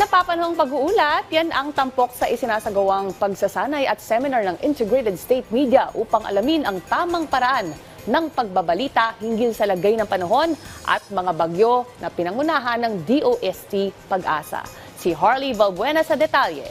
Napapanahong pag-uulat, yan ang tampok sa isinasagawang pagsasanay at seminar ng Integrated State Media upang alamin ang tamang paraan ng pagbabalita hinggil sa lagay ng panahon at mga bagyo na pinangunahan ng DOST Pag-asa. Si Harley Valbuena sa detalye.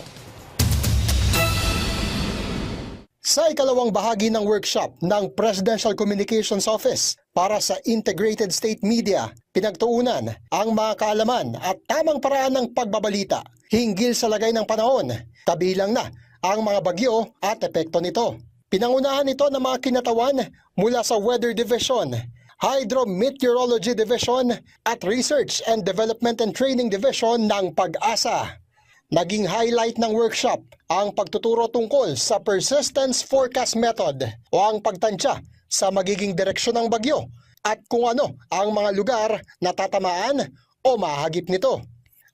Sa ikalawang bahagi ng workshop ng Presidential Communications Office para sa Integrated State Media, pinagtuunan ang mga kaalaman at tamang paraan ng pagbabalita hinggil sa lagay ng panahon, kabilang na ang mga bagyo at epekto nito. Pinangunahan ito ng mga kinatawan mula sa Weather Division, Hydrometeorology Division at Research and Development and Training Division ng Pag-asa. Naging highlight ng workshop ang pagtuturo tungkol sa Persistence Forecast Method o ang pagtansya sa magiging direksyon ng bagyo at kung ano ang mga lugar na tatamaan o mahagip nito.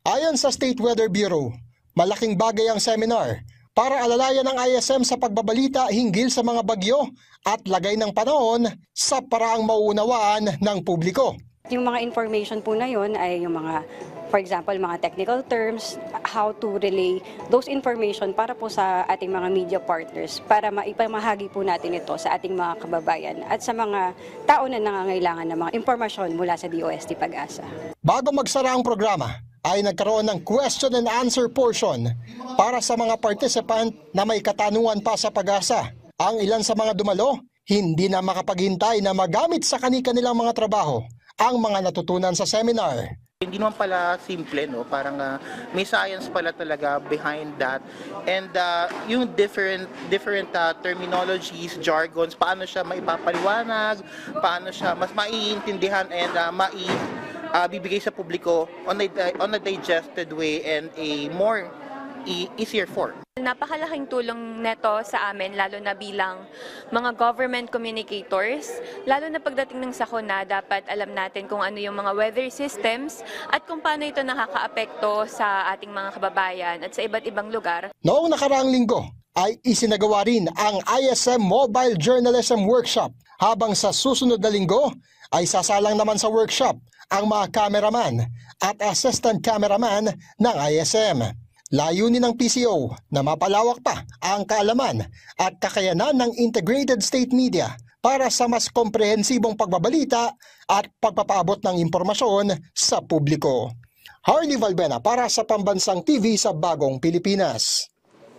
Ayon sa State Weather Bureau, malaking bagay ang seminar para alalayan ng ISM sa pagbabalita hinggil sa mga bagyo at lagay ng panahon sa paraang mauunawaan ng publiko. Yung mga information po na yun ay yung mga, for example, mga technical terms, how to relay those information para po sa ating mga media partners para maipamahagi po natin ito sa ating mga kababayan at sa mga tao na nangangailangan ng mga impormasyon mula sa DOST Pag-asa. Bago magsara ang programa, ay nagkaroon ng question and answer portion para sa mga participant na may katanungan pa sa Pag-asa. Ang ilan sa mga dumalo, hindi na makapaghintay na magamit sa kanilang mga trabaho ang mga natutunan sa seminar. Hindi naman pala simple, no? Parang may science pala talaga behind that. And yung different terminologies, jargons, paano siya maipapaliwanag, paano siya mas maiintindihan and bibigay sa publiko on a digested way and a more easier form. Napakalaking tulong neto sa amin, lalo na bilang mga government communicators, lalo na pagdating ng sakuna, dapat alam natin kung ano yung mga weather systems at kung paano ito nakakaapekto sa ating mga kababayan at sa iba't ibang lugar. Noong nakaraang linggo ay isinagawa rin ang ISM Mobile Journalism Workshop, habang sa susunod na linggo ay sasalang naman sa workshop ang mga cameraman at assistant cameraman ng ISM. Layunin ng PCO na mapalawak pa ang kaalaman at kakayanan ng Integrated State Media para sa mas komprehensibong pagbabalita at pagpapaabot ng impormasyon sa publiko. Harley Valbuena para sa Pambansang TV sa Bagong Pilipinas.